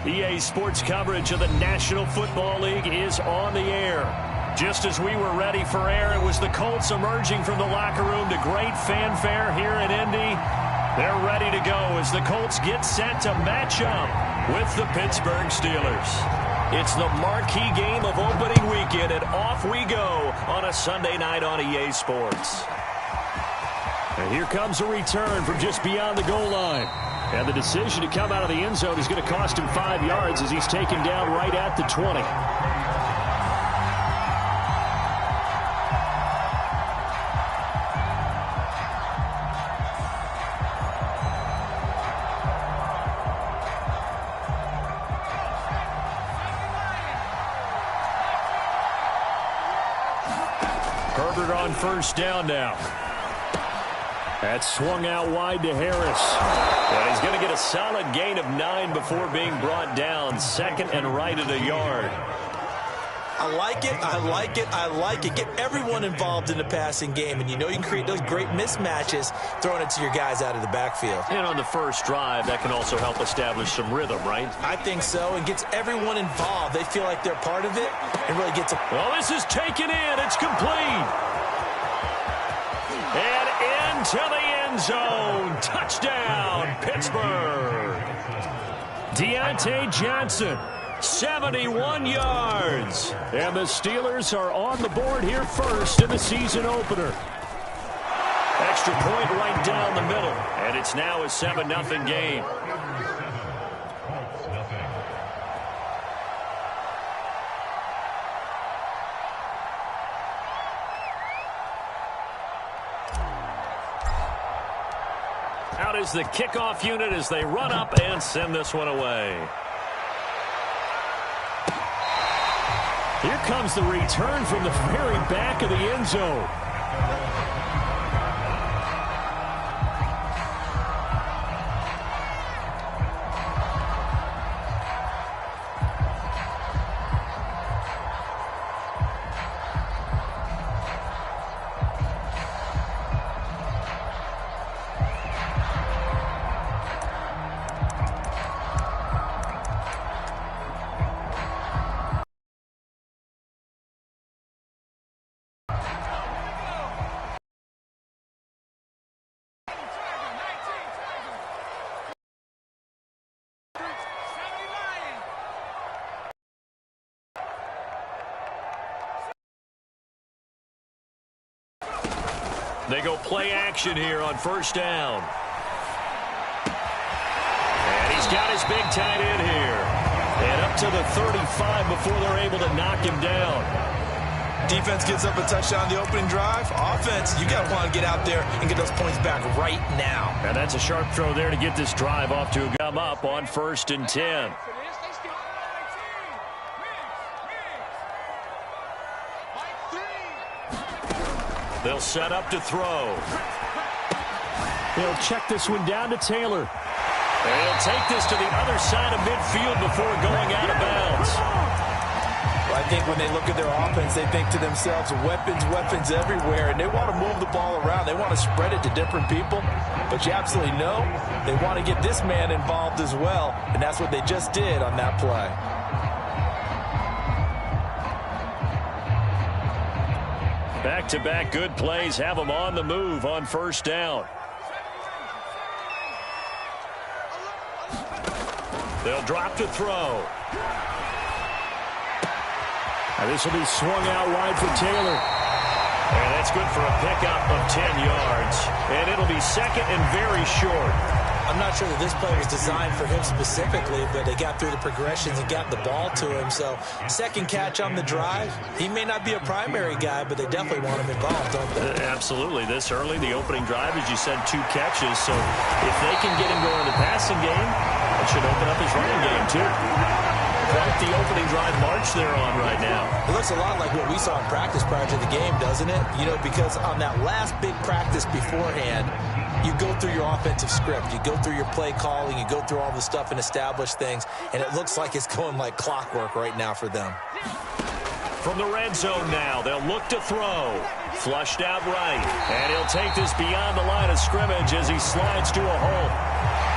EA Sports coverage of the National Football League is on the air. Just as we were ready for air, it was the Colts emerging from the locker room to great fanfare here in Indy. They're ready to go as the Colts get set to match up with the Pittsburgh Steelers. It's the marquee game of opening weekend, and off we go on a Sunday night on EA Sports. And here comes a return from just beyond the goal line. And the decision to come out of the end zone is going to cost him 5 yards as he's taken down right at the 20. Herbert on first down now. That's swung out wide to Harris. And he's going to get a solid gain of 9 before being brought down. Second and right at a yard. I like it. I like it. I like it. Get everyone involved in the passing game. And you know you can create those great mismatches throwing it to your guys out of the backfield. And on the first drive, that can also help establish some rhythm, right? I think so. And gets everyone involved. They feel like they're part of it and really gets a... Well, this is taken in. It's complete. And into the end zone. Touchdown, Pittsburgh. Deontay Johnson, 71 yards. And the Steelers are on the board here first in the season opener. Extra point right down the middle. And it's now a 7-0 game. Out is the kickoff unit as they run up and send this one away. Here comes the return from the very back of the end zone. They go play action here on first down. And he's got his big tight end here. And up to the 35 before they're able to knock him down. Defense gives up a touchdown the opening drive. Offense, you got to want to get out there and get those points back right now. And that's a sharp throw there to get this drive off to a come up on 1st and 10. They'll set up to throw. They'll check this one down to Taylor. And he'll take this to the other side of midfield before going out of bounds. Well, I think when they look at their offense, they think to themselves, weapons, weapons everywhere, and they want to move the ball around. They want to spread it to different people. But you absolutely know they want to get this man involved as well, and that's what they just did on that play. Back-to-back good plays have them on the move on first down. They'll drop to throw. Now this will be swung out wide for Taylor. And that's good for a pickup of 10 yards. And it'll be second and very short. I'm not sure that this play was designed for him specifically, but they got through the progressions and got the ball to him. So second catch on the drive. He may not be a primary guy, but they definitely want him involved, don't they? Absolutely. This early, the opening drive, as you said, 2 catches. So if they can get him going in the passing game, it should open up his running game too. Quite the opening drive march they're on right now. It looks a lot like what we saw in practice prior to the game, doesn't it? You know, because on that last big practice beforehand, you go through your offensive script. You go through your play calling. You go through all the stuff and establish things. And it looks like it's going like clockwork right now for them. From the red zone now, they'll look to throw. Flushed out right. And he'll take this beyond the line of scrimmage as he slides to a hole.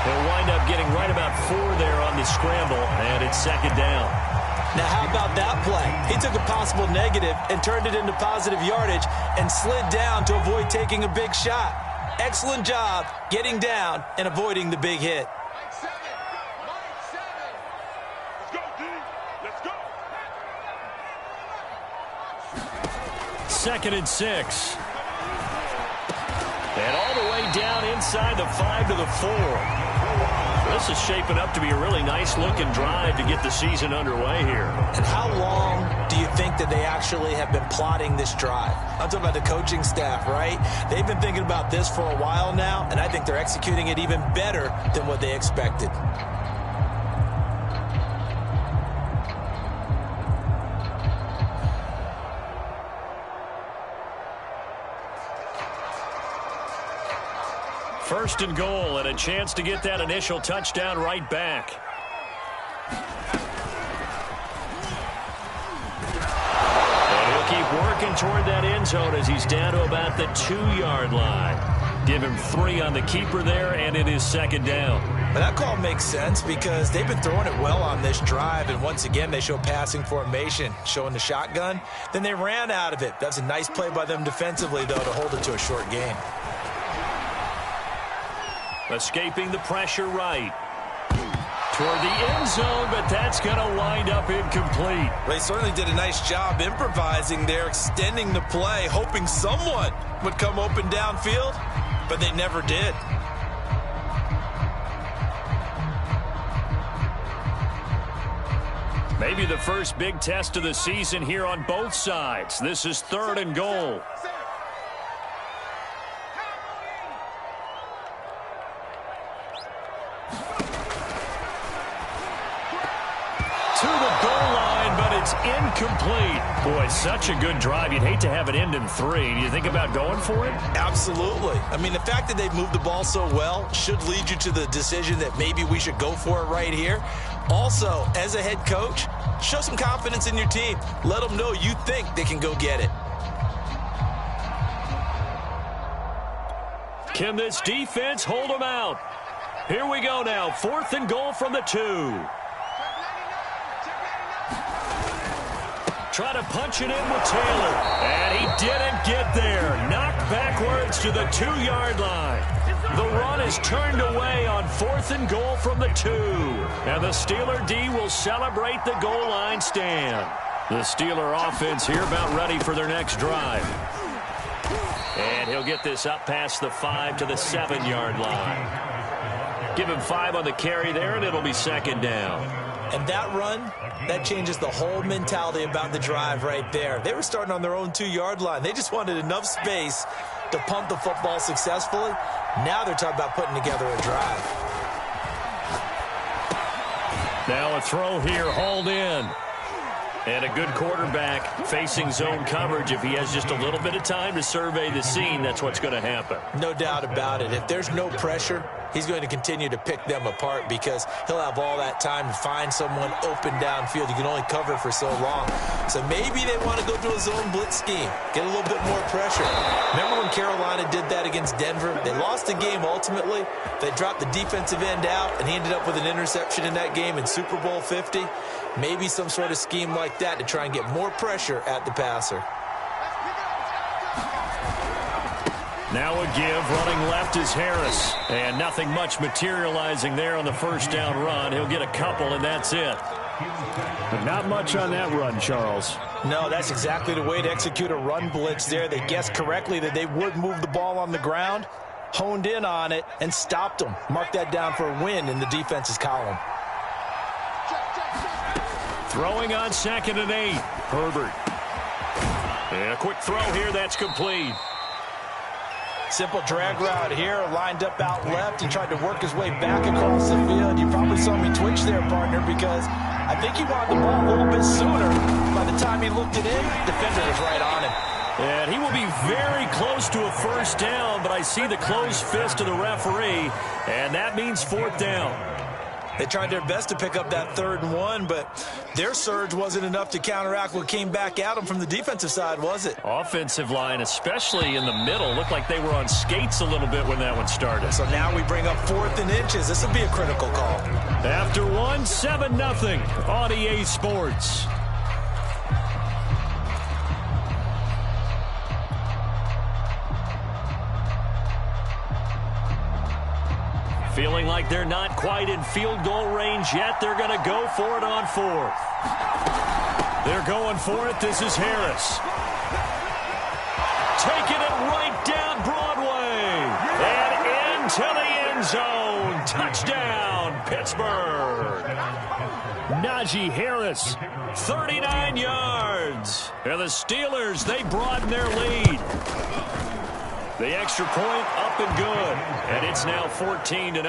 He'll wind up getting right about 4 there on the scramble, and it's second down. Now, how about that play? He took a possible negative and turned it into positive yardage and slid down to avoid taking a big shot. Excellent job getting down and avoiding the big hit. Second and 6. And all the way down inside the 5 to the 4. This is shaping up to be a really nice-looking drive to get the season underway here. And how long do you think that they actually have been plotting this drive? I'm talking about the coaching staff, right? They've been thinking about this for a while now, and I think they're executing it even better than what they expected. First and goal, and a chance to get that initial touchdown right back. And he'll keep working toward that end zone as he's down to about the 2-yard line. Give him 3 on the keeper there, and it is second down. But that call makes sense because they've been throwing it well on this drive, and once again they show passing formation, showing the shotgun. Then they ran out of it. That's a nice play by them defensively, though, to hold it to a short gain. Escaping the pressure right. Toward the end zone, but that's going to wind up incomplete. They certainly did a nice job improvising there, extending the play, hoping someone would come open downfield, but they never did. Maybe the first big test of the season here on both sides. This is third and goal. To the goal line, but it's incomplete. Boy, such a good drive. You'd hate to have it end in 3. Do you think about going for it? Absolutely. I mean, the fact that they've moved the ball so well should lead you to the decision that maybe we should go for it right here. Also, as a head coach, show some confidence in your team. Let them know you think they can go get it. Can this defense hold them out? Here we go now. 4th and goal from the 2. Try to punch it in with Taylor. And he didn't get there. Knocked backwards to the 2-yard line. The run is turned away on 4th and goal from the 2. And the Steeler D will celebrate the goal line stand. The Steeler offense here about ready for their next drive. And he'll get this up past the 5 to the 7-yard line. Give him 5 on the carry there, and it'll be second down. And that run, that changes the whole mentality about the drive right there. They were starting on their own 2-yard line. They just wanted enough space to pump the football successfully. Now they're talking about putting together a drive. Now a throw here, hauled in. And a good quarterback facing zone coverage. If he has just a little bit of time to survey the scene, that's what's going to happen. No doubt about it. If there's no pressure, he's going to continue to pick them apart because he'll have all that time to find someone open downfield. You can only cover for so long. So maybe they want to go to a zone blitz scheme, get a little bit more pressure. Remember when Carolina did that against Denver? They lost the game ultimately. They dropped the defensive end out, and he ended up with an interception in that game in Super Bowl 50. Maybe some sort of scheme like that to try and get more pressure at the passer. Now a give, running left is Harris. And nothing much materializing there on the first down run. He'll get a couple, and that's it. But not much on that run, Charles. No, that's exactly the way to execute a run blitz there. They guessed correctly that they would move the ball on the ground, honed in on it, and stopped them. Mark that down for a win in the defense's column. Throwing on 2nd and 8. Herbert. And a quick throw here, that's complete. Simple drag route here, lined up out left and tried to work his way back across the field. You probably saw me twitch there, partner, because I think he wanted the ball a little bit sooner. By the time he looked it in, defender was right on him. And he will be very close to a first down, but I see the closed fist of the referee, and that means 4th down. They tried their best to pick up that 3rd and 1, but their surge wasn't enough to counteract what came back at them from the defensive side, was it? Offensive line, especially in the middle, looked like they were on skates a little bit when that one started. So now we bring up 4th and inches. This will be a critical call. After 1, 7-0 on EA Sports. Feeling like they're not quite in field goal range yet. They're going to go for it on 4th. They're going for it. This is Harris. Taking it right down Broadway. And into the end zone. Touchdown, Pittsburgh. Najee Harris, 39 yards. And the Steelers, they broaden their lead. The extra point up and good. And it's now 14-0.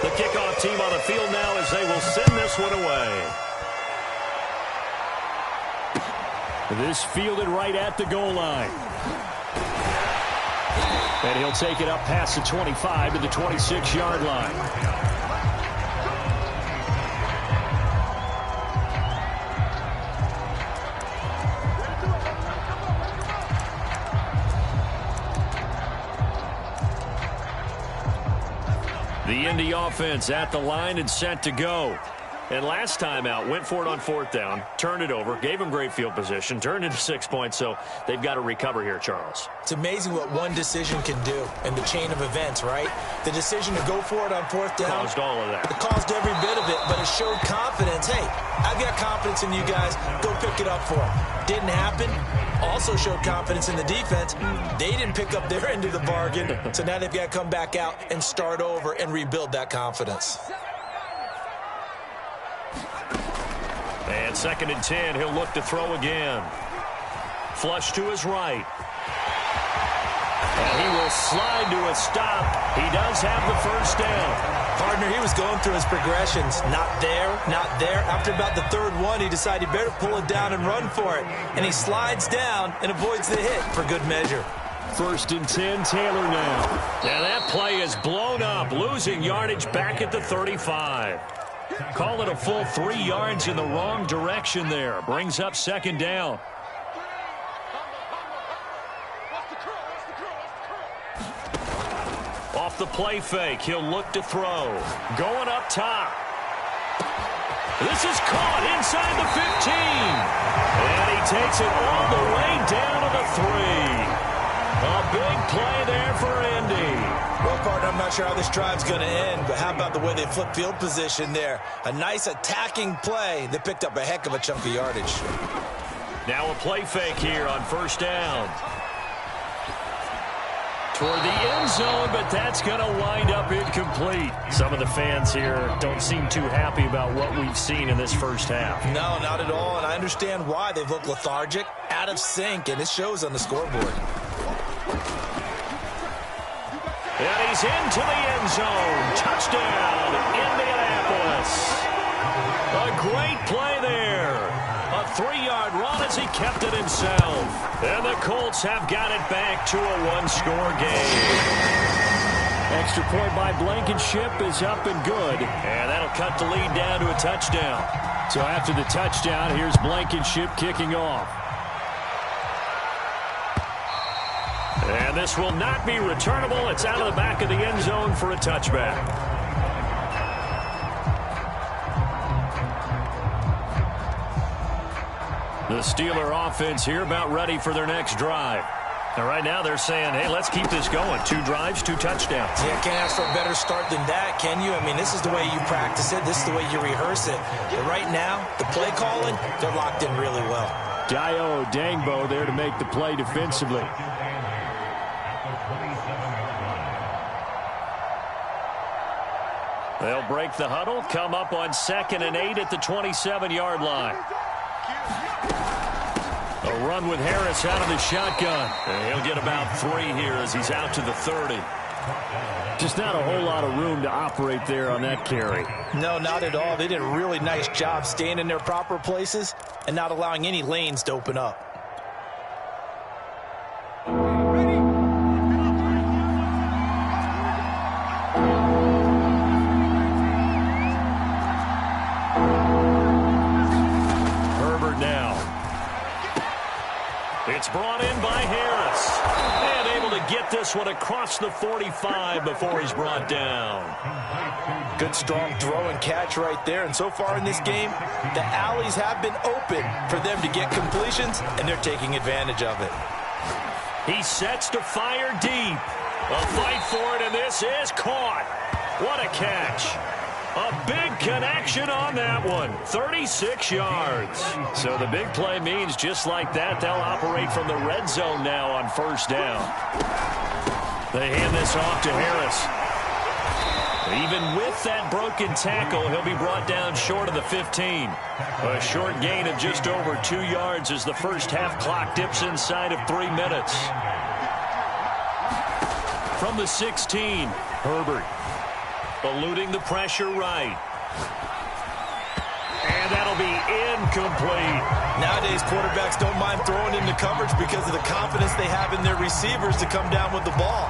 The kickoff team on the field now as they will send this one away. This fielded right at the goal line. And he'll take it up past the 25 to the 26-yard line. The Indy offense at the line and set to go. And last time out, went for it on 4th down, turned it over, gave them great field position, turned into 6 points, so they've got to recover here, Charles. It's amazing what one decision can do in the chain of events, right? The decision to go for it on 4th down. Caused all of that. It caused every bit of it, but it showed confidence. Hey, I've got confidence in you guys. Go pick it up for them. Didn't happen. Also showed confidence in the defense. They didn't pick up their end of the bargain, so now they've got to come back out and start over and rebuild that confidence. And 2nd and 10, he'll look to throw again. Flush to his right. And he will slide to a stop. He does have the 1st down. Partner, he was going through his progressions. Not there, not there. After about the 3rd one, he decided he better pull it down and run for it. And he slides down and avoids the hit for good measure. 1st and 10, Taylor now. And that play is blown up, losing yardage back at the 35. Call it a full 3 yards in the wrong direction there. Brings up 2nd down. Off the play fake, he'll look to throw. Going up top. This is caught inside the 15. And he takes it all the way down to the 3. A big play there for Indy. Well, partner, I'm not sure how this drive's going to end, but how about the way they flip field position there? A nice attacking play that picked up a heck of a chunk of yardage. Now a play fake here on 1st down. Toward the end zone, but that's going to wind up incomplete. Some of the fans here don't seem too happy about what we've seen in this 1st half. No, not at all, and I understand why. They've looked lethargic, out of sync, and it shows on the scoreboard. And he's into the end zone. Touchdown, Indianapolis. A great play there. A 3-yard run as he kept it himself. And the Colts have got it back to a 1-score game. Extra point by Blankenship is up and good. And that'll cut the lead down to a touchdown. So after the touchdown, here's Blankenship kicking off. And this will not be returnable. It's out of the back of the end zone for a touchback. The Steeler offense here about ready for their next drive. And right now they're saying, hey, let's keep this going. 2 drives, 2 touchdowns. Yeah, can't ask for a better start than that, can you? I mean, this is the way you practice it. This is the way you rehearse it. But right now, the play calling, they're locked in really well. Dio Dangbo there to make the play defensively. They'll break the huddle, come up on 2nd and 8 at the 27-yard line. A run with Harris out of the shotgun. And he'll get about 3 here as he's out to the 30. Just not a whole lot of room to operate there on that carry. No, not at all. They did a really nice job staying in their proper places and not allowing any lanes to open up. this one across the 45 before he's brought down. Good, strong throw and catch right there. And so far in this game, the alleys have been open for them to get completions, and they're taking advantage of it. He sets to fire deep. A fight for it, and this is caught. What a catch. A big connection on that one. 36 yards. So the big play means just like that, they'll operate from the red zone now on first down. They hand this off to Harris. Even with that broken tackle, he'll be brought down short of the 15. A short gain of just over 2 yards as the first half clock dips inside of 3 minutes. From the 16, Herbert. Eluding the pressure right. And that'll be incomplete. Nowadays, quarterbacks don't mind throwing into coverage because of the confidence they have in their receivers to come down with the ball.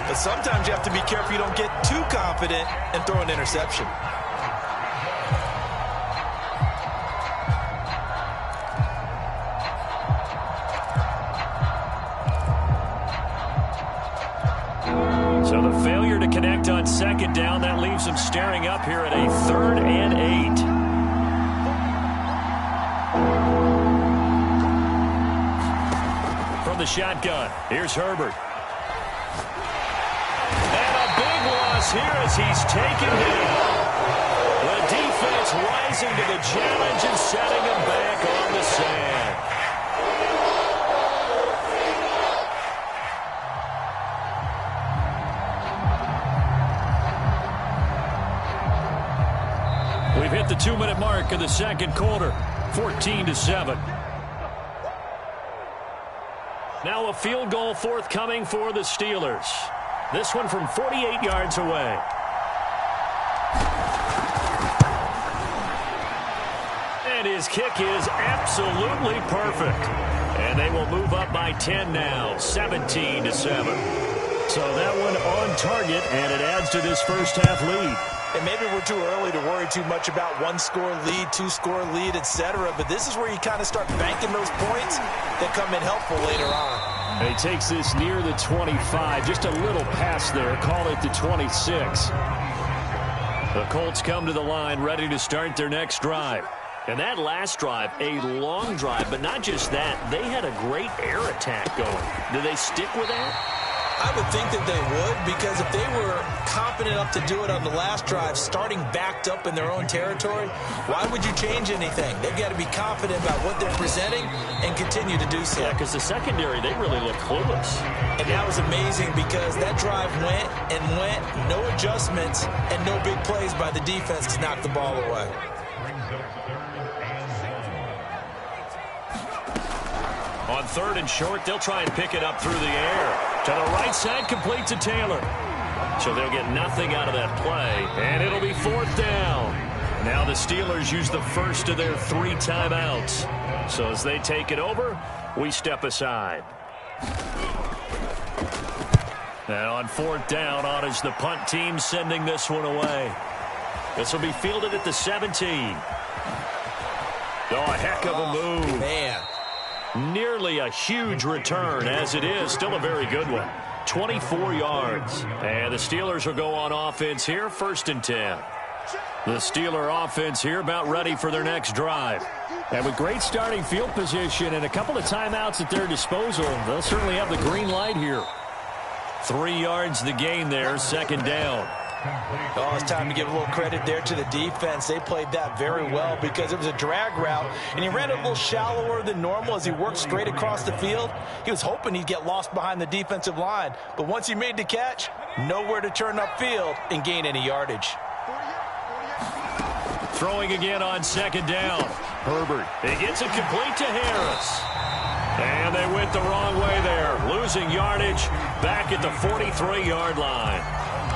But sometimes you have to be careful you don't get too confident and throw an interception. So the failure to connect on second down, that leaves them staring up here at a 3rd and 8. From the shotgun, here's Herbert. And a big loss here as he's taken down. The defense rising to the challenge and setting him back on the sand. We've hit the 2-minute mark of the second quarter, 14-7. Now a field goal forthcoming for the Steelers. This one from 48 yards away. And his kick is absolutely perfect. And they will move up by 10 now, 17-7. So that one on target, and it adds to this first half lead. And maybe we're too early to worry too much about 1-score lead, 2-score lead, etc. But this is where you kind of start banking those points that come in helpful later on. And he takes this near the 25. Just a little pass there. Call it the 26. The Colts come to the line ready to start their next drive. And that last drive, a long drive. But not just that. They had a great air attack going. Do they stick with that? I would think that they would, because if they were confident enough to do it on the last drive, starting backed up in their own territory, why would you change anything? They've got to be confident about what they're presenting and continue to do so. Yeah, because the secondary, they really look clueless. And that was amazing because that drive went and went, no adjustments, and no big plays by the defense to knock the ball away. On 3rd and short, they'll try and pick it up through the air. To the right side, complete to Taylor. So they'll get nothing out of that play, and it'll be 4th down. Now the Steelers use the first of their 3 timeouts. So as they take it over, we step aside. And on 4th down, on is the punt team sending this one away. This will be fielded at the 17. Oh, a heck of a move. Man. Nearly a huge return, as it is. Still a very good one. 24 yards. And the Steelers will go on offense here, 1st and 10. The Steeler offense here about ready for their next drive. And with great starting field position and a couple of timeouts at their disposal, they'll certainly have the green light here. 3 yards the gain there, 2nd down. Oh, it's time to give a little credit there to the defense. They played that very well because it was a drag route, and he ran it a little shallower than normal as he worked straight across the field. He was hoping he'd get lost behind the defensive line, but once he made the catch, nowhere to turn upfield and gain any yardage. Throwing again on 2nd down. Herbert. He gets it complete to Harris. And they went the wrong way there, losing yardage back at the 43-yard line.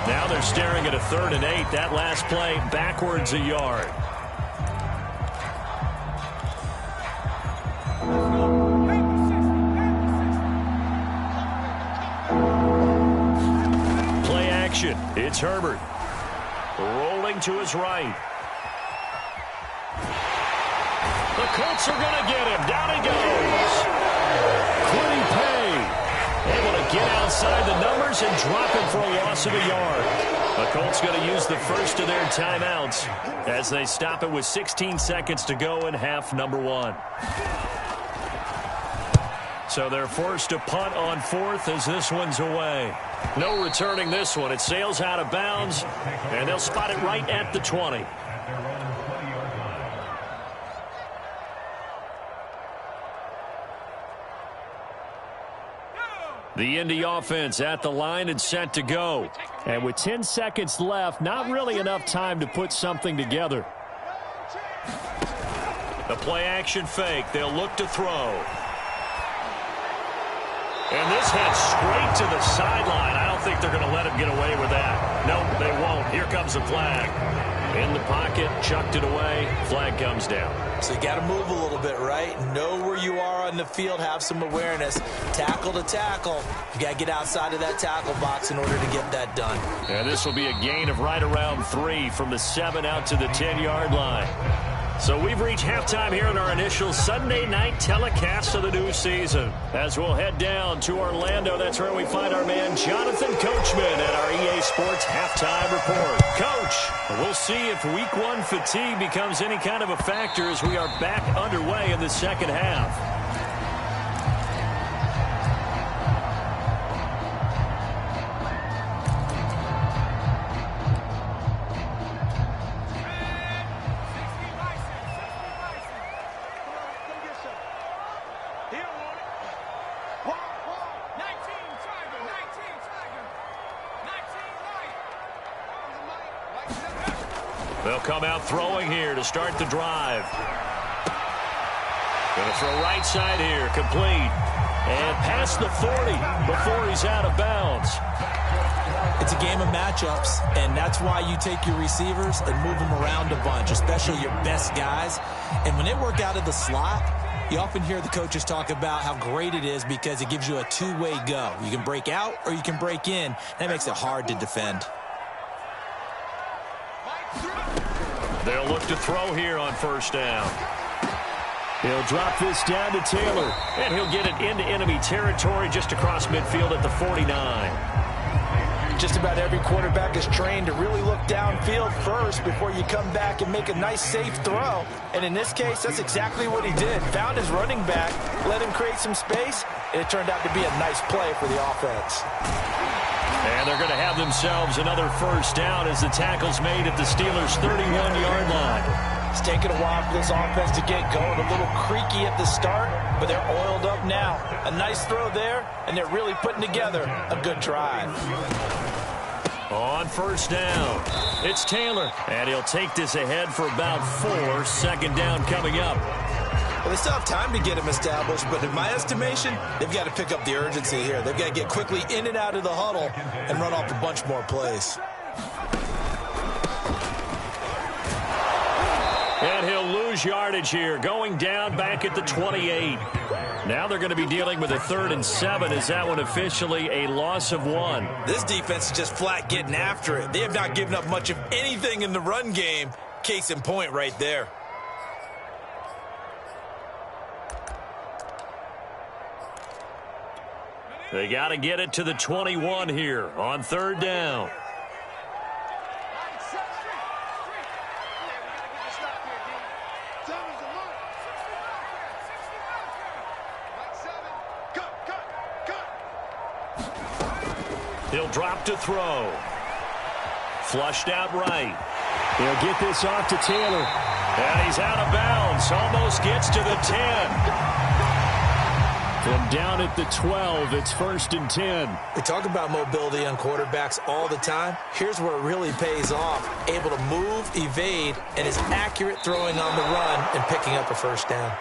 Now they're staring at a 3rd and 8. That last play backwards a yard. Play action. It's Herbert. Rolling to his right. The Colts are going to get him. Down he goes. Quiddy Pay able to get outside the numbers and drop it for a loss of a yard. The Colts going to use the first of their timeouts as they stop it with 16 seconds to go in half number 1. So they're forced to punt on 4th as this one's away. No returning this one. It sails out of bounds, and they'll spot it right at the 20. The Indy offense at the line and set to go. And with 10 seconds left, not really enough time to put something together. The play-action fake. They'll look to throw. And this heads straight to the sideline. I don't think they're going to let him get away with that. No, they won't. Here comes the flag. In the pocket, chucked it away. Flag comes down. So you got to move a little bit, right? Know where you are on the field. Have some awareness. Tackle to tackle. You got to get outside of that tackle box in order to get that done. And this will be a gain of right around 3 from the 7 out to the 10-yard line. So we've reached halftime here in our initial Sunday night telecast of the new season. As we'll head down to Orlando, that's where we find our man Jonathan Coachman at our EA Sports Halftime Report. Coach, we'll see if Week 1 fatigue becomes any kind of a factor as we are back underway in the second half. They'll come out throwing here to start the drive. Going to throw right side here, complete. And past the 40 before he's out of bounds. It's a game of matchups, and that's why you take your receivers and move them around a bunch, especially your best guys. And when they work out of the slot, you often hear the coaches talk about how great it is because it gives you a two-way go. You can break out or you can break in. That makes it hard to defend. They'll look to throw here on first down. He'll drop this down to Taylor, and he'll get it into enemy territory just across midfield at the 49. Just about every quarterback is trained to really look downfield first before you come back and make a nice, safe throw. And in this case, that's exactly what he did. Found his running back, let him create some space, and it turned out to be a nice play for the offense. And they're going to have themselves another first down as the tackle's made at the Steelers' 31-yard line. It's taken a while for this offense to get going. A little creaky at the start, but they're oiled up now. A nice throw there, and they're really putting together a good drive. On first down, it's Taylor, and he'll take this ahead for about 4. Second down coming up. Well, they still have time to get him established, but in my estimation, they've got to pick up the urgency here. They've got to get quickly in and out of the huddle and run off a bunch more plays. And he'll lose yardage here, going down back at the 28. Now they're going to be dealing with a 3rd and 7. Is that one officially a loss of 1? This defense is just flat getting after it. They have not given up much of anything in the run game. Case in point right there. They got to get it to the 21 here on 3rd down. He'll drop to throw. Flushed out right. He'll get this off to Taylor. And he's out of bounds. Almost gets to the 10. From down at the 12, it's 1st and 10. We talk about mobility on quarterbacks all the time. Here's where it really pays off. Able to move, evade, and is accurate throwing on the run and picking up a first down.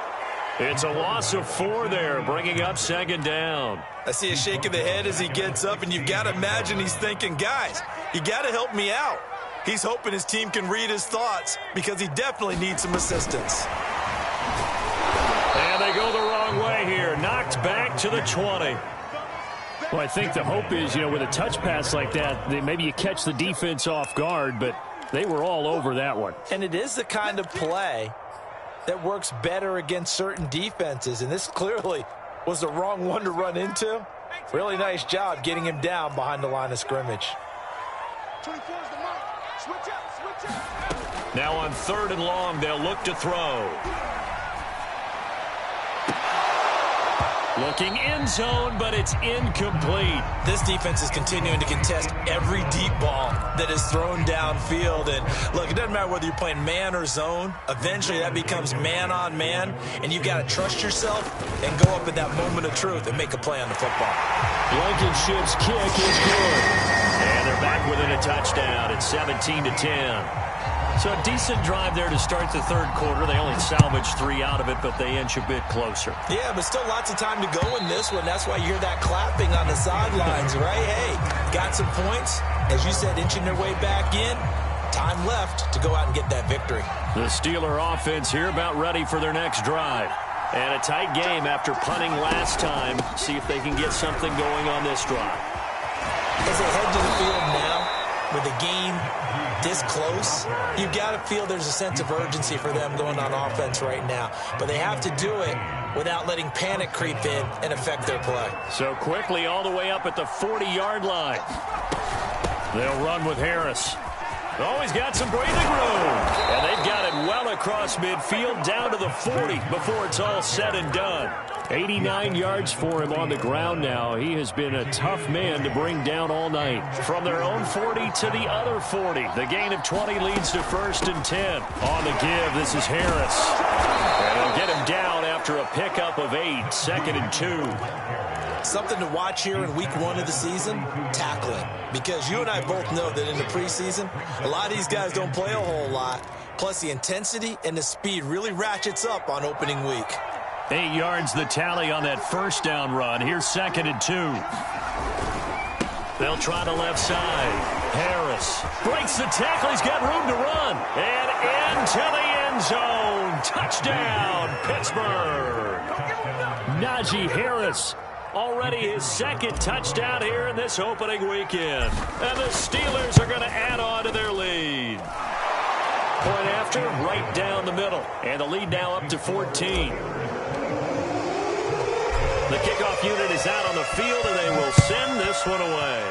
It's a loss of 4 there, bringing up 2nd down. I see a shake of the head as he gets up, and you've got to imagine he's thinking, guys, you got to help me out. He's hoping his team can read his thoughts because he definitely needs some assistance. And they go the wrong way here. Knocked back to the 20. Well, I think the hope is, with a touch pass like that, maybe you catch the defense off guard, but they were all over that one. And it is the kind of play that works better against certain defenses, and this clearly was the wrong one to run into. Really nice job getting him down behind the line of scrimmage. 24 is the mark. Switch up. Now on 3rd and long, they'll look to throw. Looking end zone, but it's incomplete. This defense is continuing to contest every deep ball that is thrown downfield. And look, it doesn't matter whether you're playing man or zone. Eventually that becomes man on man, and you've got to trust yourself and go up at that moment of truth and make a play on the football. Blankenship's kick is good. And they're back within a touchdown. It's 17-10. So a decent drive there to start the 3rd quarter. They only salvaged 3 out of it, but they inch a bit closer. Yeah, but still lots of time to go in this one. That's why you hear that clapping on the sidelines, right? Hey, got some points. As you said, inching their way back in. Time left to go out and get that victory. The Steeler offense here about ready for their next drive. And a tight game after punting last time. See if they can get something going on this drive. As they head to the field now, with the game this close, you've got to feel there's a sense of urgency for them going on offense right now. But they have to do it without letting panic creep in and affect their play. So quickly all the way up at the 40-yard line. They'll run with Harris. Oh, he's got some breathing room. And they've got it well across midfield down to the 40 before it's all said and done. 89 yards for him on the ground now. He has been a tough man to bring down all night. From their own 40 to the other 40. The gain of 20 leads to 1st and 10. On the give, this is Harris. And they'll get him down after a pickup of 8. 2nd and 2. Something to watch here in week 1 of the season, tackling. Because you and I both know that in the preseason, a lot of these guys don't play a whole lot. Plus the intensity and the speed really ratchets up on opening week. 8 yards the tally on that 1st down run. Here's 2nd and 2. They'll try the left side. Harris breaks the tackle. He's got room to run. And into the end zone. Touchdown, Pittsburgh. Najee Harris. Already his 2nd touchdown here in this opening weekend. And the Steelers are going to add on to their lead. Point after, right down the middle. And the lead now up to 14. The kickoff unit is out on the field, and they will send this one away.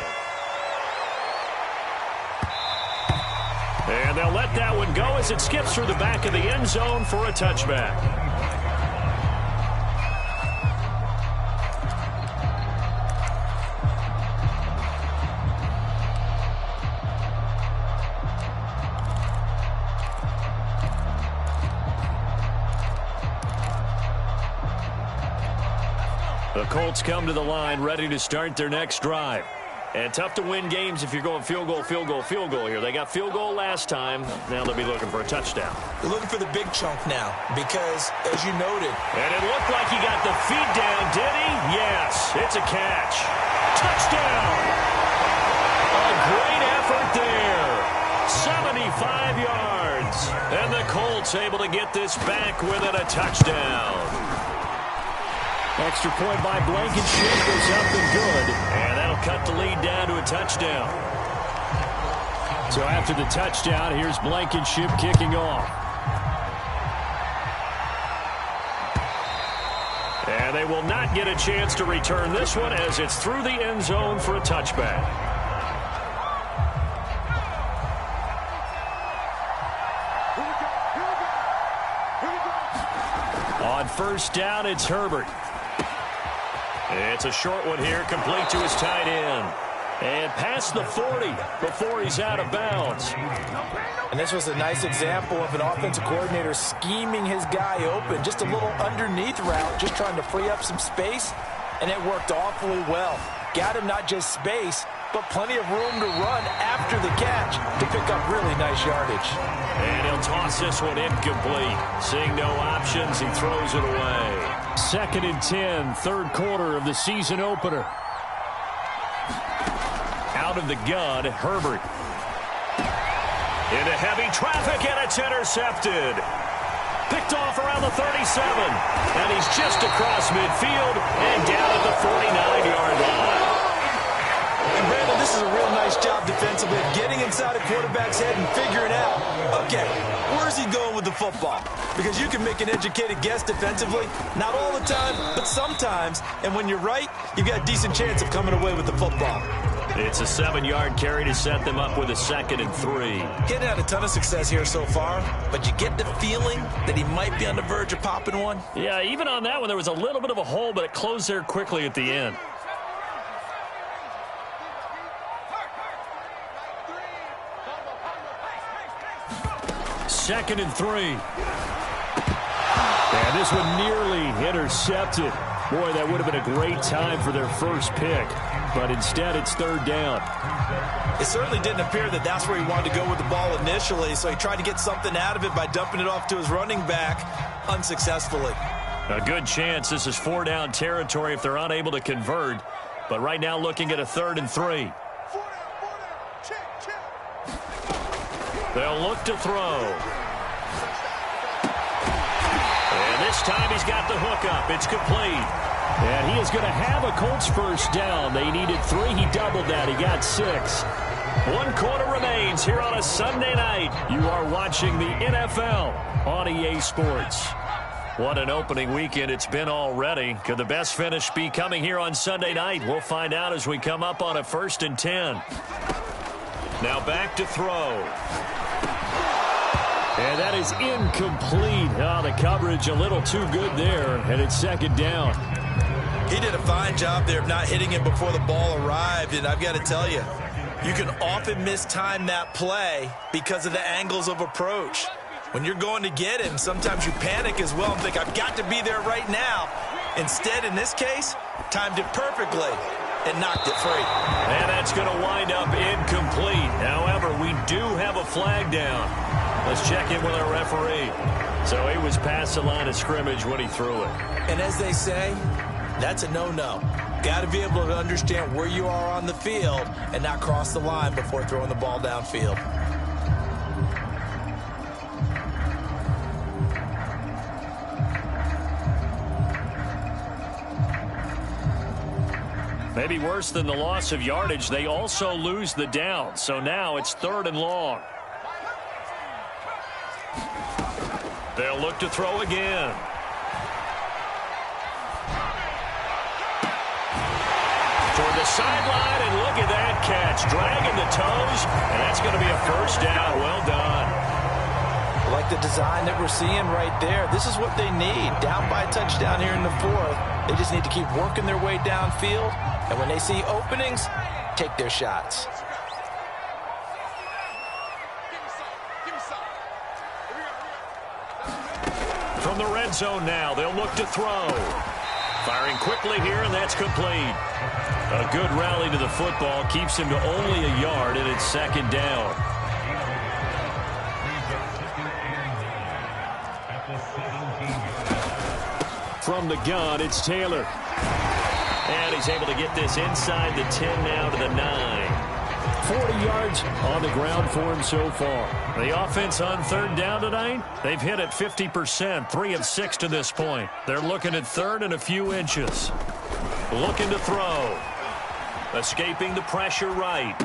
And they'll let that one go as it skips through the back of the end zone for a touchback. The Colts come to the line ready to start their next drive. And tough to win games if you're going field goal, field goal, field goal here. They got field goal last time. Now they'll be looking for a touchdown. They're looking for the big chunk now because, as you noted. And it looked like he got the feet down, did he? Yes, it's a catch. Touchdown! A great effort there. 75 yards. And the Colts able to get this back within a touchdown. Extra point by Blankenship is up and good. And that'll cut the lead down to a touchdown. So after the touchdown, here's Blankenship kicking off. And they will not get a chance to return this one as it's through the end zone for a touchback. On 1st down, it's Herbert. It's a short one here, complete to his tight end. And past the 40 before he's out of bounds. And this was a nice example of an offensive coordinator scheming his guy open. Just a little underneath route, just trying to free up some space. And it worked awfully well. Got him not just space, but plenty of room to run after the catch to pick up really nice yardage. And he'll toss this one incomplete. Seeing no options, he throws it away. 2nd and 10, 3rd quarter of the season opener. Out of the gun, Herbert. Into heavy traffic, and it's intercepted. Picked off around the 37. And he's just across midfield and down at the 49-yard line. And Brandon, this is a real nice nice job defensively of getting inside a quarterback's head and figuring out, okay, where's he going with the football? Because you can make an educated guess defensively, not all the time, but sometimes. And when you're right, you've got a decent chance of coming away with the football. It's a 7-yard carry to set them up with a 2nd and 3. Getting had a ton of success here so far, but you get the feeling that he might be on the verge of popping one. Yeah, even on that one, there was a little bit of a hole, but it closed there quickly at the end. Second and 3. And this one nearly intercepted. Boy, that would have been a great time for their first pick. But instead, it's 3rd down. It certainly didn't appear that that's where he wanted to go with the ball initially, so he tried to get something out of it by dumping it off to his running back unsuccessfully. A good chance this is 4-down territory if they're unable to convert. But right now looking at a 3rd and 3. They'll look to throw. And this time he's got the hook up. It's complete. And he is going to have a Colts first down. They needed 3. He doubled that. He got 6. 1 quarter remains here on a Sunday night. You are watching the NFL on EA Sports. What an opening weekend it's been already. Could the best finish be coming here on Sunday night? We'll find out as we come up on a 1st and 10. Now back to throw. And that is incomplete. Oh, the coverage a little too good there, and it's 2nd down. He did a fine job there of not hitting it before the ball arrived, and I've got to tell you, you can often mistime that play because of the angles of approach. When you're going to get him, sometimes you panic as well and think, I've got to be there right now. Instead, in this case, timed it perfectly and knocked it free. And that's going to wind up incomplete. However, we do have a flag down. Let's check in with our referee. So he was past the line of scrimmage when he threw it. And as they say, that's a no-no. Got to be able to understand where you are on the field and not cross the line before throwing the ball downfield. Maybe worse than the loss of yardage, they also lose the down. So now it's 3rd and long. They'll look to throw again. Toward the sideline, and look at that catch. Dragging the toes, and that's going to be a first down. Well done. Like the design that we're seeing right there, this is what they need. Down by a touchdown here in the 4th. They just need to keep working their way downfield. And when they see openings, take their shots. From the red zone now, they'll look to throw. Firing quickly here, and that's complete. A good rally to the football keeps him to only a yard, and it's 2nd down. From the gun, it's Taylor. And he's able to get this inside the 10 now to the 9. 40 yards on the ground for him so far. The offense on 3rd down tonight, they've hit it 50%, 3 of 6 to this point. They're looking at 3rd and a few inches. Looking to throw. Escaping the pressure right.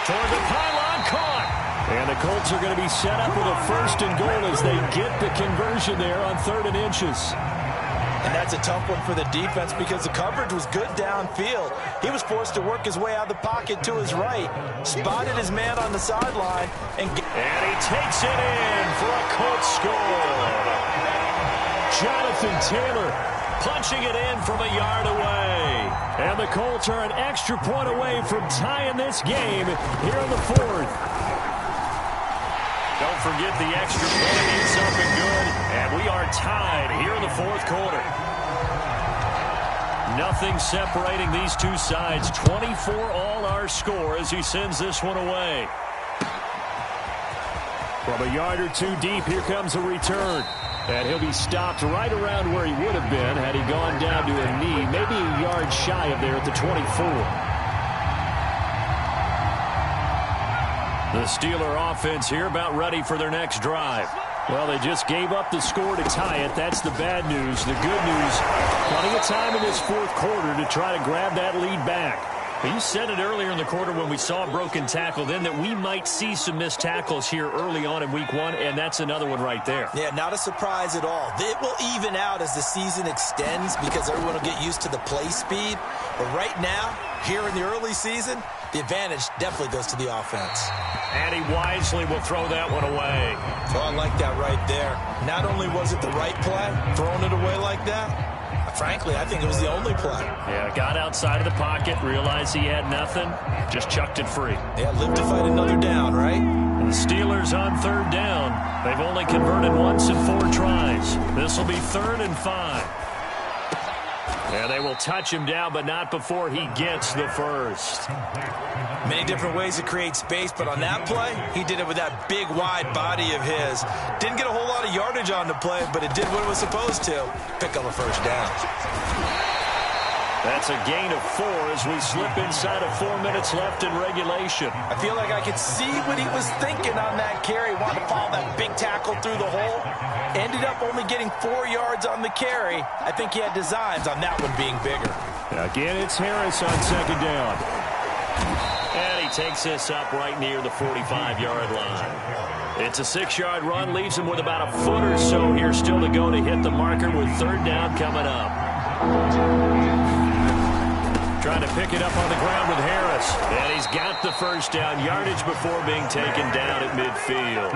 Toward the pylon, caught. And the Colts are going to be set up with a 1st and goal as they get the conversion there on 3rd and inches. And that's a tough one for the defense because the coverage was good downfield. He was forced to work his way out of the pocket to his right, spotted his man on the sideline, and he takes it in for a Colts score. Jonathan Taylor punching it in from a yard away. And the Colts are an extra point away from tying this game here in the 4th. Don't forget the extra point means something good, and we are tied here in the 4th quarter. Nothing separating these two sides. 24 all our score as he sends this one away. From a yard or 2 deep, here comes a return. And he'll be stopped right around where he would have been had he gone down to a knee, maybe a yard shy of there at the 24. The Steeler offense here about ready for their next drive. Well, they just gave up the score to tie it. That's the bad news. The good news, plenty of time in this 4th quarter to try to grab that lead back. You said it earlier in the quarter when we saw a broken tackle then that we might see some missed tackles here early on in week 1, and that's another one right there. Yeah, not a surprise at all. It will even out as the season extends because everyone will get used to the play speed. But right now, here in the early season, the advantage definitely goes to the offense. And he wisely will throw that one away. So I like that right there. Not only was it the right play, throwing it away like that, frankly, I think it was the only play. Yeah, got outside of the pocket, realized he had nothing, just chucked it free. Yeah, live to fight another down, right? And the Steelers on 3rd down. They've only converted once in 4 tries. This will be 3rd and 5. And they will touch him down, but not before he gets the first. Many different ways to create space, but on that play, he did it with that big, wide body of his. Didn't get a whole lot of yardage on the play, but it did what it was supposed to. Pick up a first down. That's a gain of 4 as we slip inside of 4 minutes left in regulation. I feel like I could see what he was thinking on that carry. Wanted to follow that big tackle through the hole. Ended up only getting 4 yards on the carry. I think he had designs on that one being bigger. Again, it's Harris on 2nd down. And he takes this up right near the 45-yard line. It's a 6-yard run, leaves him with about a foot or so here still to go to hit the marker with 3rd down coming up. Trying to pick it up on the ground with Harris. And he's got the first down yardage before being taken down at midfield.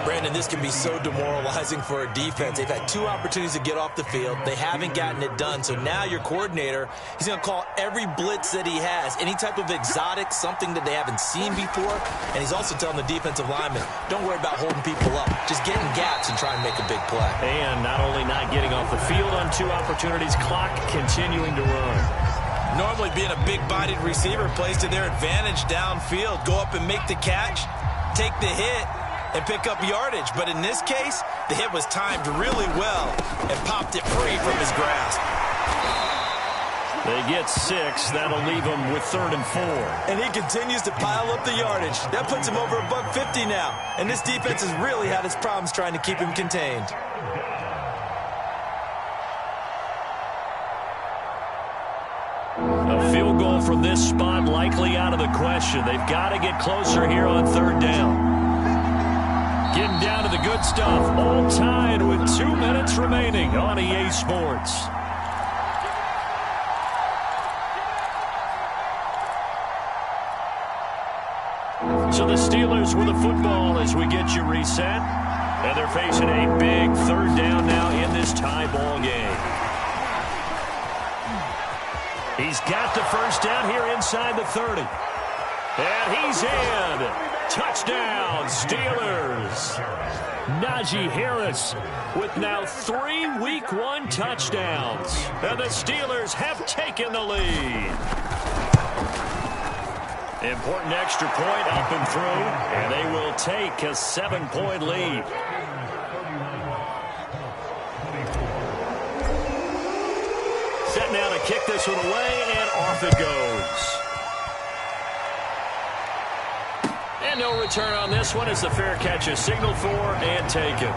Brandon, this can be so demoralizing for a defense. They've had 2 opportunities to get off the field. They haven't gotten it done. So now your coordinator, he's going to call every blitz that he has, any type of exotic, something that they haven't seen before. And he's also telling the defensive lineman, don't worry about holding people up. Just get in gaps and try and make a big play. And not only not getting off the field on 2 opportunities, clock continuing to run. Normally being a big-bodied receiver plays to their advantage downfield. Go up and make the catch, take the hit, and pick up yardage. But in this case, the hit was timed really well and popped it free from his grasp. They get 6. That'll leave him with 3rd and 4. And he continues to pile up the yardage. That puts him over $150 now. And this defense has really had its problems trying to keep him contained. A field goal from this spot likely out of the question. They've got to get closer here on 3rd down. Getting down to the good stuff. All tied with 2 minutes remaining on EA Sports. So the Steelers with the football as we get you reset. And they're facing a big 3rd down now in this tie ball game. He's got the first down here inside the 30. And he's in. Touchdown, Steelers. Najee Harris with now 3 Week 1 touchdowns. And the Steelers have taken the lead. Important extra point up and through. And they will take a 7-point lead. Set now to kick this one away, and off it goes. And no return on this one as the fair catch is signaled for and taken.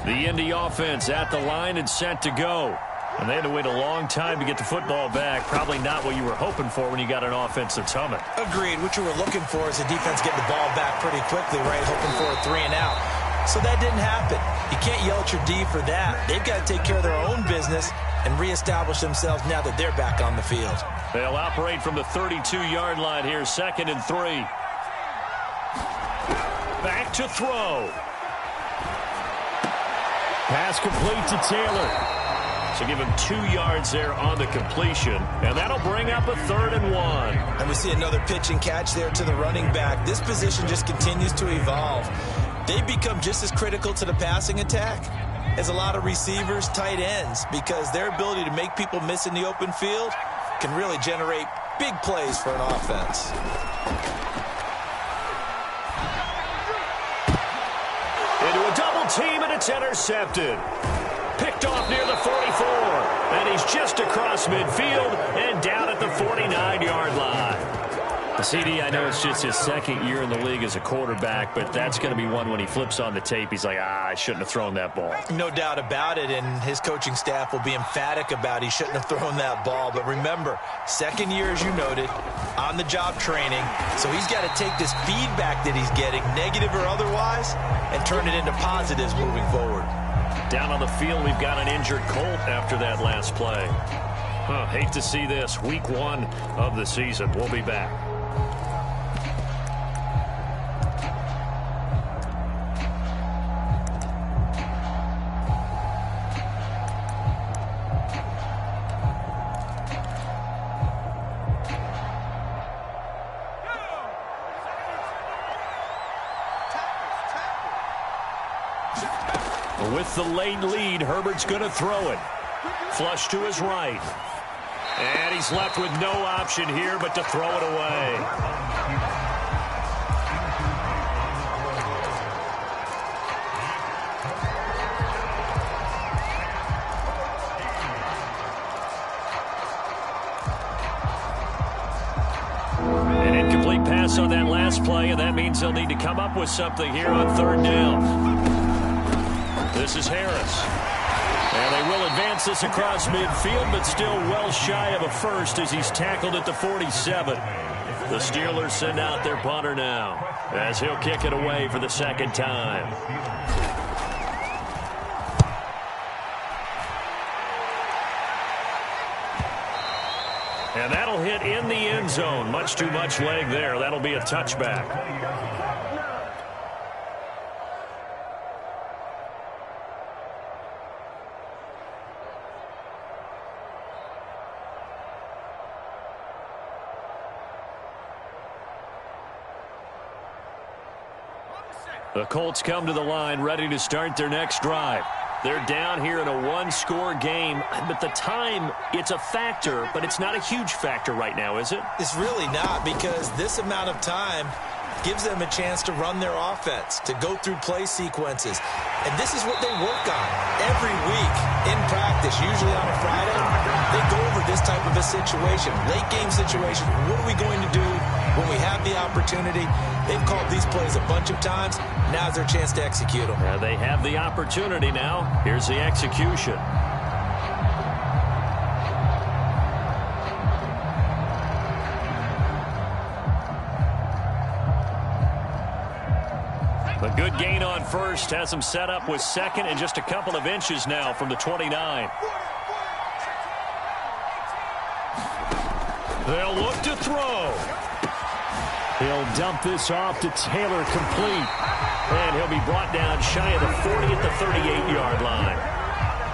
The Indy offense at the line and set to go. And they had to wait a long time to get the football back. Probably not what you were hoping for when you got an offense that's humming. Agreed. What you were looking for is the defense getting the ball back pretty quickly, right? Hoping for a 3 and out. So that didn't happen. You can't yell at your D for that. They've got to take care of their own business and reestablish themselves now that they're back on the field. They'll operate from the 32-yard line here, 2nd and 3. Back to throw. Pass complete to Taylor. So give him 2 yards there on the completion. And that'll bring up a 3rd and 1. And we see another pitch and catch there to the running back. This position just continues to evolve. They become just as critical to the passing attack as a lot of receivers, tight ends, because their ability to make people miss in the open field can really generate big plays for an offense. team, and it's intercepted. Picked off near the 44, and he's just across midfield and down at the 49-yard line. CD, I know it's just his second year in the league as a quarterback, but that's going to be one when he flips on the tape. He's like, I shouldn't have thrown that ball. No doubt about it, and his coaching staff will be emphatic about he shouldn't have thrown that ball. But remember, second year, as you noted, on-the-job training, so he's got to take this feedback that he's getting, negative or otherwise, and turn it into positives moving forward. Down on the field, we've got an injured Colt after that last play. Hate to see this. Week 1 of the season. We'll be back. With the late lead, Herbert's going to throw it. Flush to his right. And he's left with no option here but to throw it away. An incomplete pass on that last play, and that means they'll need to come up with something here on third down. This is Harris. And they will advance this across midfield, but still well shy of a first as he's tackled at the 47. The Steelers send out their punter now as he'll kick it away for the second time. And that'll hit in the end zone. Much too much leg there. That'll be a touchback. The Colts come to the line ready to start their next drive. They're down here in a one-score game, but the time, it's a factor, but it's not a huge factor right now, is it? It's really not, because this amount of time gives them a chance to run their offense, to go through play sequences. And this is what they work on every week in practice, usually on a Friday. They go over this type of a situation, late-game situation. What are we going to do when we have the opportunity? They've called these plays a bunch of times. Now's their chance to execute them. They have the opportunity now. Here's the execution. A good gain on first has him set up with second and just a couple of inches now from the 29. They'll look to throw. He'll dump this off to Taylor, complete. And he'll be brought down shy of the 40 at the 38-yard line.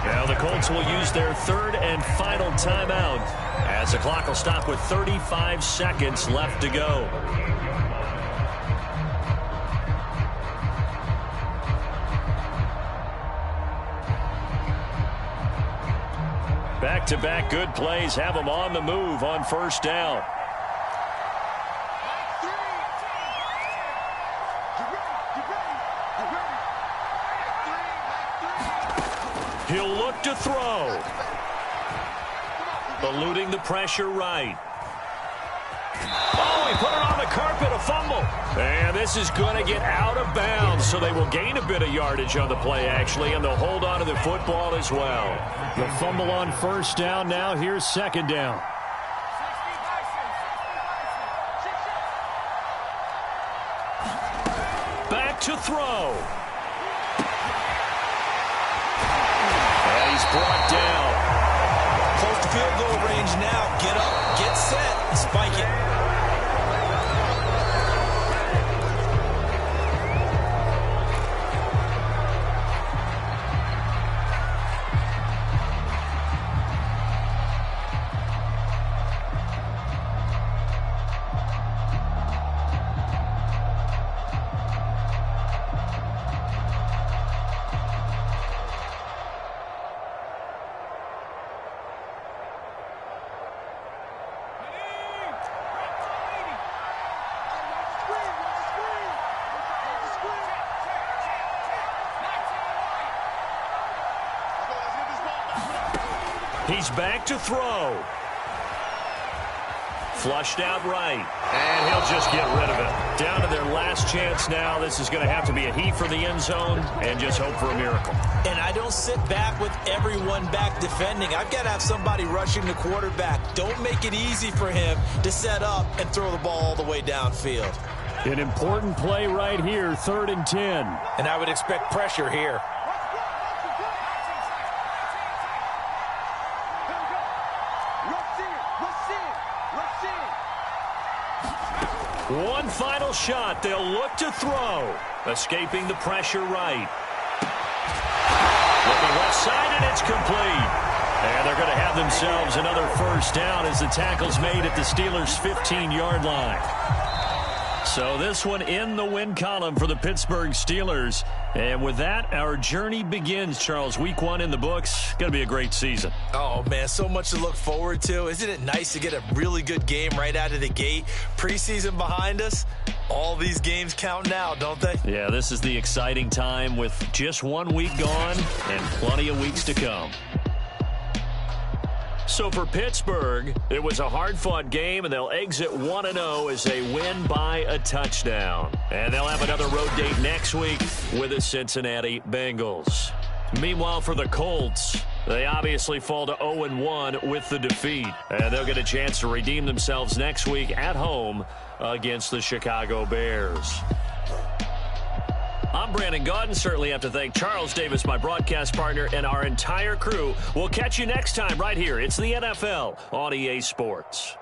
Now the Colts will use their third and final timeout as the clock will stop with 35 seconds left to go. Back-to-back good plays have them on the move on first down. He'll look to throw. Eluding the pressure right. Oh, he put it on the carpet, a fumble. And this is going to get out of bounds, so they will gain a bit of yardage on the play, actually, and they'll hold on to the football as well. The fumble on first down now. Here's second down. Back to throw. And he's brought down. Close to field goal range now. Get up, get set, and spike it. He's back to throw. Flushed out right. And he'll just get rid of it. Down to their last chance now. This is going to have to be a heave for the end zone and just hope for a miracle. And I don't sit back with everyone back defending. I've got to have somebody rushing the quarterback. Don't make it easy for him to set up and throw the ball all the way downfield. An important play right here, 3rd and 10. And I would expect pressure here. One final shot. They'll look to throw. Escaping the pressure right. Looking left side, and it's complete. And they're going to have themselves another first down as the tackle's made at the Steelers' 15-yard line. So this one in the win column for the Pittsburgh Steelers. And with that, our journey begins, Charles. Week 1 in the books. Going to be a great season. Oh, man, so much to look forward to. Isn't it nice to get a really good game right out of the gate? Preseason behind us. All these games count now, don't they? Yeah, this is the exciting time with just 1 week gone and plenty of weeks to come. So for Pittsburgh, it was a hard-fought game, and they'll exit 1-0 as they win by a touchdown. And they'll have another road date next week with the Cincinnati Bengals. Meanwhile, for the Colts, they obviously fall to 0-1 with the defeat. And they'll get a chance to redeem themselves next week at home against the Chicago Bears. I'm Brandon Gaudin. Certainly have to thank Charles Davis, my broadcast partner, and our entire crew. We'll catch you next time right here. It's the NFL on EA Sports.